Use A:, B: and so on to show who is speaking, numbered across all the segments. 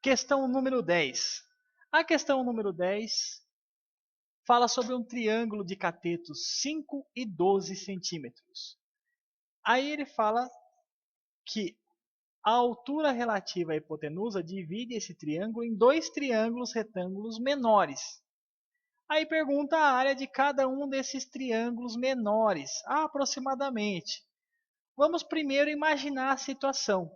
A: Questão número 10. A questão número 10 fala sobre um triângulo de catetos 5 e 12 centímetros. Aí ele fala que a altura relativa à hipotenusa divide esse triângulo em dois triângulos retângulos menores. Aí pergunta a área de cada um desses triângulos menores, aproximadamente. Vamos primeiro imaginar a situação,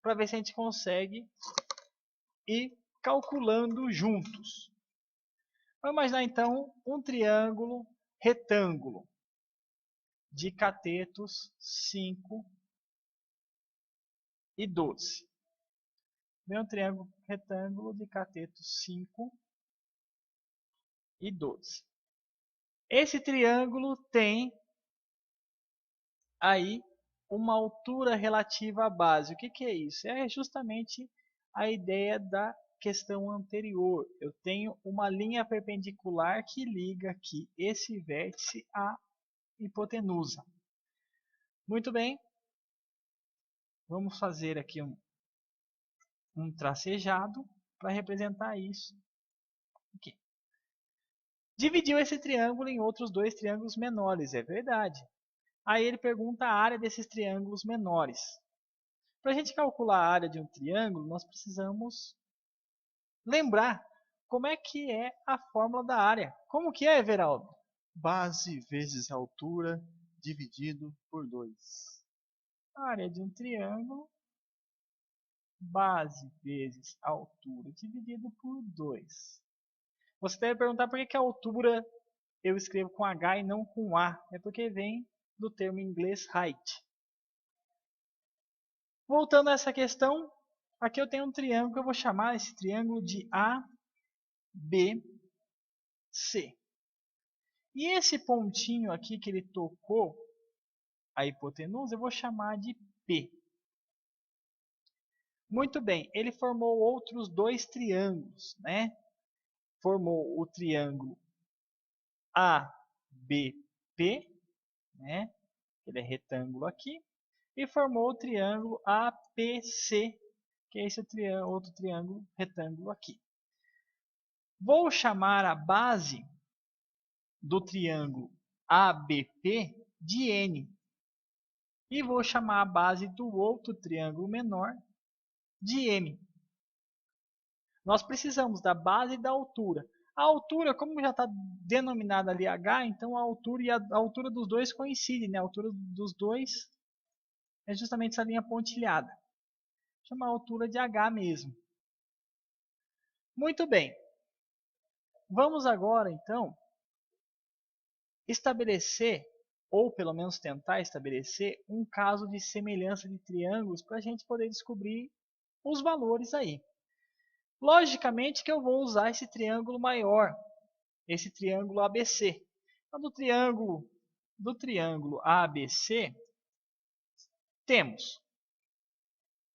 A: para ver se a gente consegue ir calculando juntos. Vamos imaginar então um triângulo retângulo de catetos 5 e 12. Vem um triângulo retângulo de catetos 5 e 12. Esse triângulo tem aí uma altura relativa à base. O que é isso? É justamente a ideia da questão anterior. Eu tenho uma linha perpendicular que liga aqui esse vértice à hipotenusa. Muito bem, vamos fazer aqui um tracejado para representar isso aqui. Dividiu esse triângulo em outros dois triângulos menores, é verdade. Aí ele pergunta a área desses triângulos menores. Para a gente calcular a área de um triângulo, nós precisamos lembrar como é que é a fórmula da área. Como que é, Everaldo?
B: Base vezes altura dividido por 2.
A: A área de um triângulo, base vezes altura dividido por 2. Você deve perguntar por que a altura eu escrevo com H e não com A. É porque vem do termo em inglês height. Voltando a essa questão, aqui eu tenho um triângulo que eu vou chamar esse triângulo de ABC. E esse pontinho aqui que ele tocou a hipotenusa, eu vou chamar de P. Muito bem, ele formou outros dois triângulos, né? Formou o triângulo ABP, né? Ele é retângulo aqui. E formou o triângulo APC, que é esse outro triângulo retângulo aqui. Vou chamar a base do triângulo ABP de N. E vou chamar a base do outro triângulo menor de M. Nós precisamos da base e da altura. A altura, como já está denominada ali H, então a altura e a altura dos dois coincidem, né? A altura dos dois é justamente essa linha pontilhada. Chama a altura de H mesmo. Muito bem. Vamos agora, então, estabelecer, ou pelo menos tentar estabelecer, um caso de semelhança de triângulos para a gente poder descobrir os valores aí. Logicamente que eu vou usar esse triângulo maior, esse triângulo ABC. Então, do triângulo ABC, temos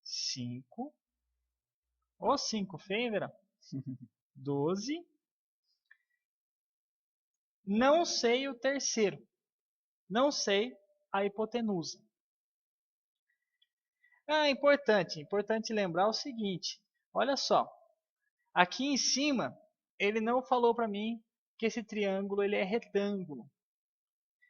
A: 5, ou 5 feio, Vera? 12. Não sei o terceiro. Não sei a hipotenusa. Importante lembrar o seguinte. Olha só, aqui em cima, ele não falou para mim que esse triângulo ele é retângulo.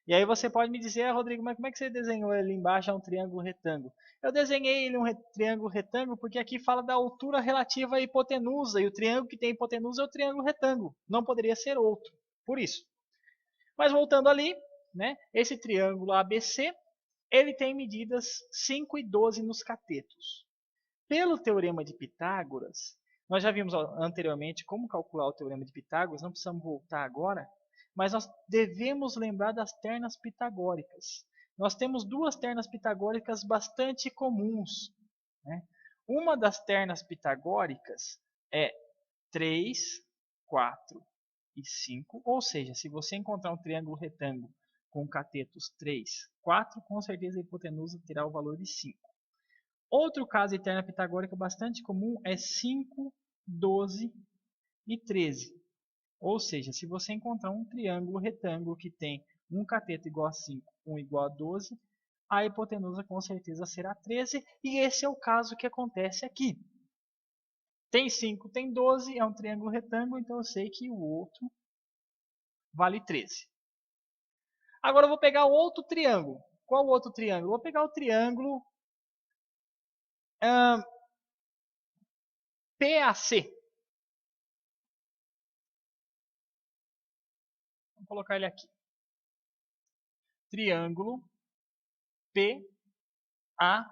A: E aí você pode me dizer, Rodrigo, mas como é que você desenhou ali embaixo um triângulo retângulo? Eu desenhei ele triângulo retângulo porque aqui fala da altura relativa à hipotenusa, e o triângulo que tem hipotenusa é o triângulo retângulo, não poderia ser outro, por isso. Mas voltando ali, né, esse triângulo ABC, ele tem medidas 5 e 12 nos catetos. Pelo teorema de Pitágoras, nós já vimos anteriormente como calcular o teorema de Pitágoras, não precisamos voltar agora, mas nós devemos lembrar das ternas pitagóricas. Nós temos duas ternas pitagóricas bastante comuns, né? Uma das ternas pitagóricas é 3, 4 e 5, ou seja, se você encontrar um triângulo retângulo com catetos 3, 4, com certeza a hipotenusa terá o valor de 5. Outro caso de terna pitagórica bastante comum é 5, 12 e 13. Ou seja, se você encontrar um triângulo retângulo que tem um cateto igual a 5, um igual a 12, a hipotenusa com certeza será 13, e esse é o caso que acontece aqui. Tem 5, tem 12, é um triângulo retângulo, então eu sei que o outro vale 13. Agora eu vou pegar o outro triângulo. Qual o outro triângulo? Vou pegar o triângulo PAC. Vamos colocar ele aqui. Triângulo PAC.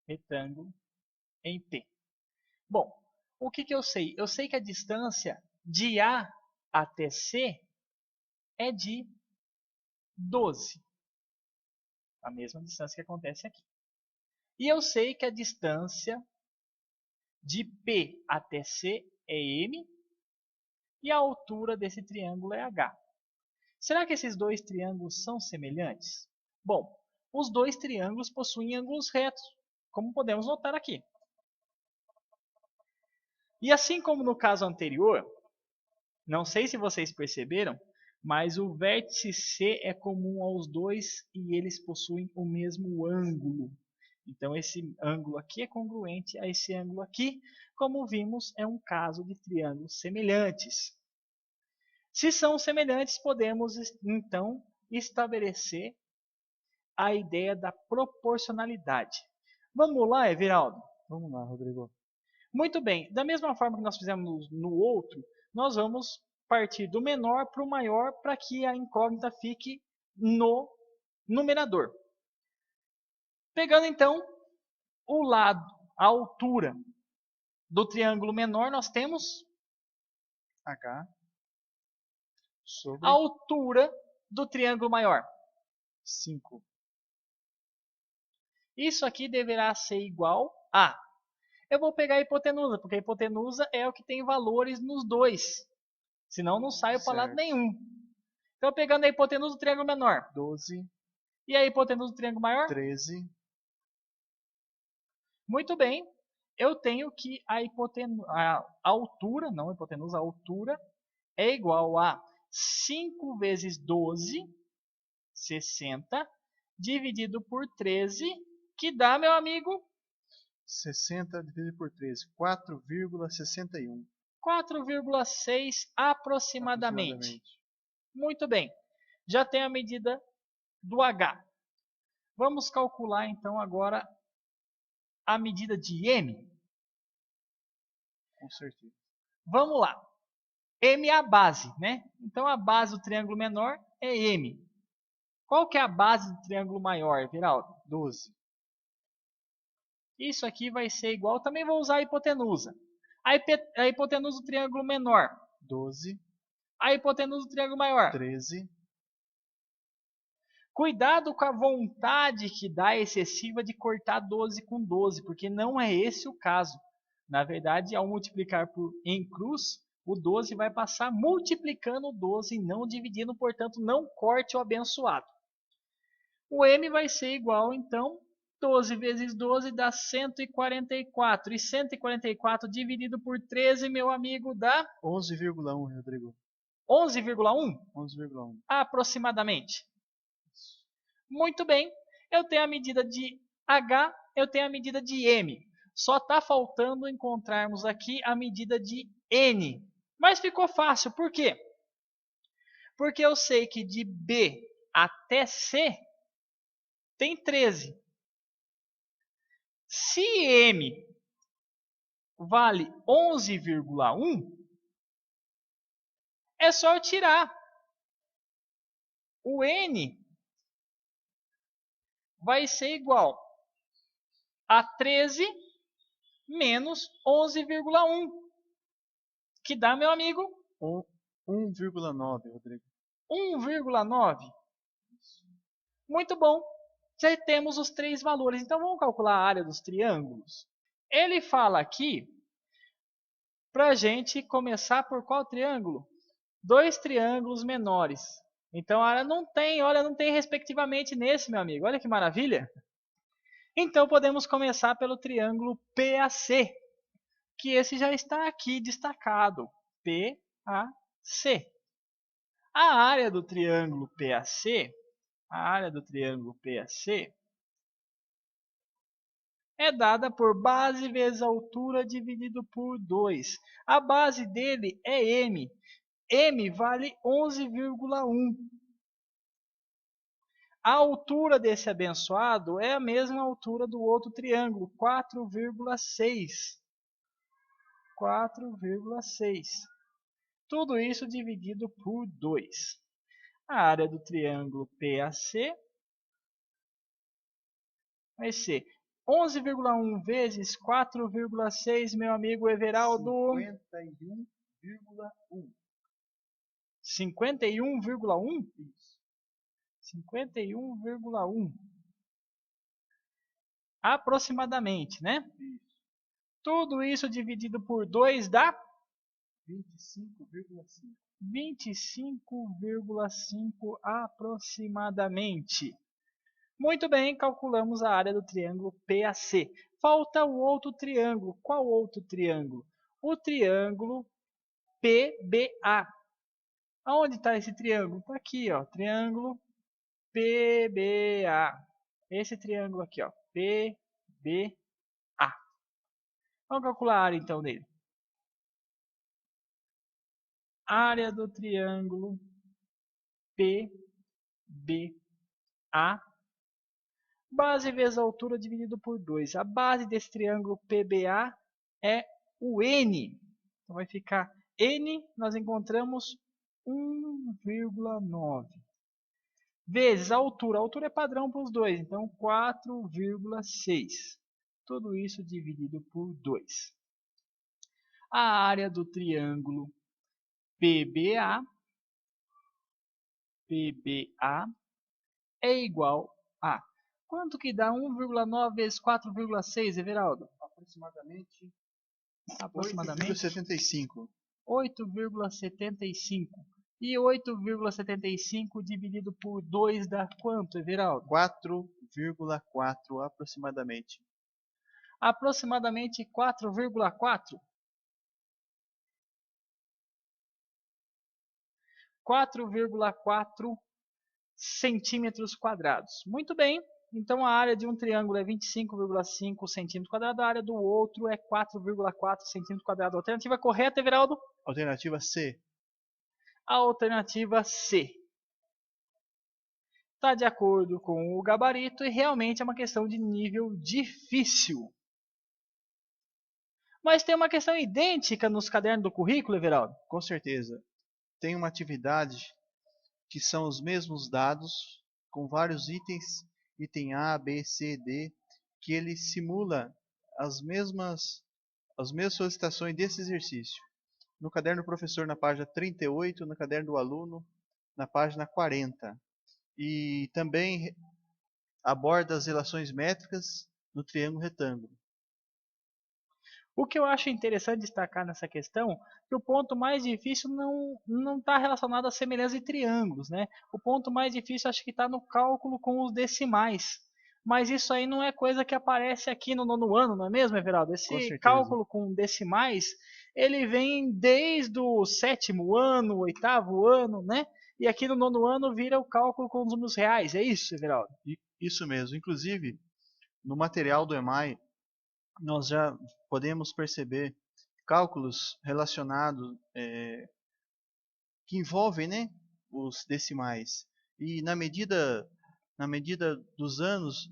A: Retângulo em P. Bom, o que eu sei? Eu sei que a distância de A até C é de 12. A mesma distância que acontece aqui. E eu sei que a distância de P até C é M e a altura desse triângulo é H. Será que esses dois triângulos são semelhantes? Bom, os dois triângulos possuem ângulos retos, como podemos notar aqui. E assim como no caso anterior, não sei se vocês perceberam, mas o vértice C é comum aos dois e eles possuem o mesmo ângulo. Então esse ângulo aqui é congruente a esse ângulo aqui. Como vimos, é um caso de triângulos semelhantes. Se são semelhantes, podemos então estabelecer a ideia da proporcionalidade. Vamos lá, Everaldo?
B: Vamos lá, Rodrigo.
A: Muito bem, da mesma forma que nós fizemos no outro, nós vamos partir do menor para o maior para que a incógnita fique no numerador. Pegando então o lado, a altura do triângulo menor, nós temos
B: H
A: a
B: sobre
A: altura do triângulo maior.
B: 5.
A: Isso aqui deverá ser igual a... Eu vou pegar a hipotenusa, porque a hipotenusa é o que tem valores nos dois. Senão não saio para lado nenhum. Então, pegando a hipotenusa do triângulo menor.
B: 12.
A: E a hipotenusa do triângulo maior?
B: 13.
A: Muito bem. Eu tenho que a altura, não a hipotenusa, a altura é igual a 5 vezes 12, 60, dividido por 13, que dá, meu amigo?
B: 60 dividido por 13. 4,61.
A: 4,6 aproximadamente. Muito bem. Já tem a medida do H. Vamos calcular então agora a medida de M.
B: Com certeza.
A: Vamos lá. M é a base, né? Então a base do triângulo menor é M. Qual que é a base do triângulo maior, Viraldo?
B: 12.
A: Isso aqui vai ser igual, também vou usar a hipotenusa. A hipotenusa do triângulo menor.
B: 12.
A: A hipotenusa do triângulo maior.
B: 13.
A: Cuidado com a vontade que dá excessiva de cortar 12 com 12, porque não é esse o caso. Na verdade, ao multiplicar em cruz, o 12 vai passar multiplicando o 12 e não dividindo, portanto, não corte o abençoado. O M vai ser igual, então, 12 vezes 12 dá 144. E 144 dividido por 13, meu amigo, dá
B: 11,1, Rodrigo.
A: 11,1?
B: 11,1.
A: Aproximadamente. Muito bem, eu tenho a medida de H, eu tenho a medida de M. Só está faltando encontrarmos aqui a medida de N. Mas ficou fácil, por quê? Porque eu sei que de B até C tem 13. Se M vale 11,1, é só eu tirar. O N vai ser igual a 13 menos 11,1, que dá, meu amigo?
B: 1,9, Rodrigo.
A: 1,9. Muito bom. Já temos os três valores. Então vamos calcular a área dos triângulos. Ele fala aqui para a gente começar por qual triângulo? Dois triângulos menores. Então a área não tem, olha, não tem respectivamente nesse, meu amigo. Olha que maravilha. Então podemos começar pelo triângulo PAC, que esse já está aqui destacado. PAC. A área do triângulo PAC é dada por base vezes altura dividido por 2. A base dele é m. M vale 11,1. A altura desse abençoado é a mesma altura do outro triângulo, 4,6. 4,6. Tudo isso dividido por 2. A área do triângulo PAC vai ser 11,1 vezes 4,6, meu amigo Everaldo.
B: 51,1.
A: 51,1?
B: Isso.
A: 51,1. Aproximadamente, né?
B: Isso.
A: Tudo isso dividido por 2 dá
B: 25,5.
A: 25,5 aproximadamente. Muito bem, calculamos a área do triângulo PAC. Falta o outro triângulo. Qual outro triângulo? O triângulo PBA. Aonde está esse triângulo? Está aqui, ó, triângulo PBA. Esse triângulo aqui, ó, PBA. Vamos calcular a área então dele. Área do triângulo PBA. Base vezes altura dividido por 2. A base desse triângulo PBA é o N. Então vai ficar N, nós encontramos 1,9. Vezes a altura. A altura é padrão para os dois, então 4,6. Tudo isso dividido por 2. A área do triângulo PBA é igual a... Quanto que dá 1,9 vezes 4,6, Everaldo?
B: Aproximadamente
A: 8,75.
B: 8,75.
A: 8,75. E 8,75 dividido por 2 dá quanto, Everaldo?
B: 4,4 aproximadamente.
A: Aproximadamente 4,4. 4,4 centímetros quadrados. Muito bem. Então a área de um triângulo é 25,5 centímetros quadrados, a área do outro é 4,4 centímetros quadrados. Alternativa correta, Everaldo?
B: Alternativa C.
A: A alternativa C. Está de acordo com o gabarito e realmente é uma questão de nível difícil. Mas tem uma questão idêntica nos cadernos do currículo, Everaldo?
B: Com certeza. Tem uma atividade que são os mesmos dados, com vários itens, item A, B, C, D, que ele simula as mesmas solicitações desse exercício. No caderno do professor, na página 38, no caderno do aluno, na página 40. E também aborda as relações métricas no triângulo retângulo.
A: O que eu acho interessante destacar nessa questão, que o ponto mais difícil não está relacionado à semelhança de triângulos, né? O ponto mais difícil acho que está no cálculo com os decimais. Mas isso aí não é coisa que aparece aqui no nono ano, não é mesmo, Everaldo?
B: Com
A: Esse
B: certeza.
A: cálculo com decimais, ele vem desde o 7º ano, 8º ano, né? E aqui no nono ano vira o cálculo com os números reais, é isso, Everaldo?
B: Isso mesmo. Inclusive, no material do EMAI, nós já podemos perceber cálculos relacionados que envolvem, né, os decimais. E na medida dos anos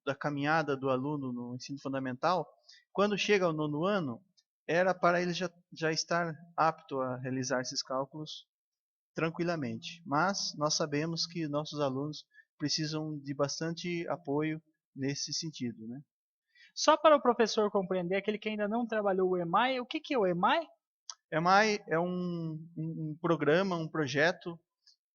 B: da caminhada do aluno no ensino fundamental, quando chega ao nono ano, era para ele já estar apto a realizar esses cálculos tranquilamente. Mas nós sabemos que nossos alunos precisam de bastante apoio nesse sentido, né?
A: Só para o professor compreender, aquele que ainda não trabalhou o EMAI, o que é o EMAI?
B: EMAI é um programa, um projeto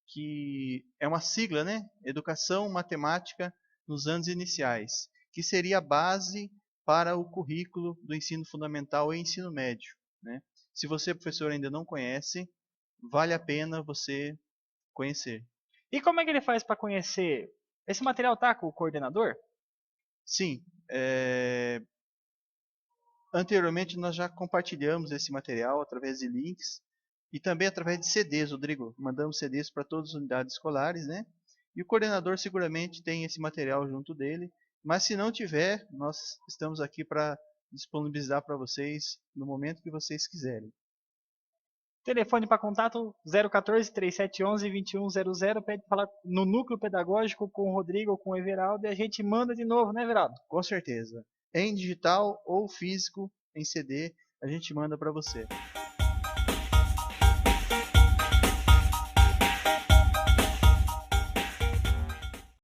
B: que é uma sigla, né? Educação Matemática nos anos iniciais, que seria a base para o currículo do ensino fundamental e ensino médio, né? Se você, professor, ainda não conhece, vale a pena você conhecer.
A: E como é que ele faz para conhecer? Esse material está com o coordenador?
B: Sim, anteriormente nós já compartilhamos esse material através de links e também através de CDs, Rodrigo. Mandamos CDs para todas as unidades escolares, né? E o coordenador seguramente tem esse material junto dele. Mas se não tiver, nós estamos aqui para disponibilizar para vocês no momento que vocês quiserem.
A: Telefone para contato 014 3711 2100. Pede falar no núcleo pedagógico com o Rodrigo ou com o Everaldo e a gente manda de novo, né, Everaldo?
B: Com certeza. Em digital ou físico, em CD, a gente manda para você.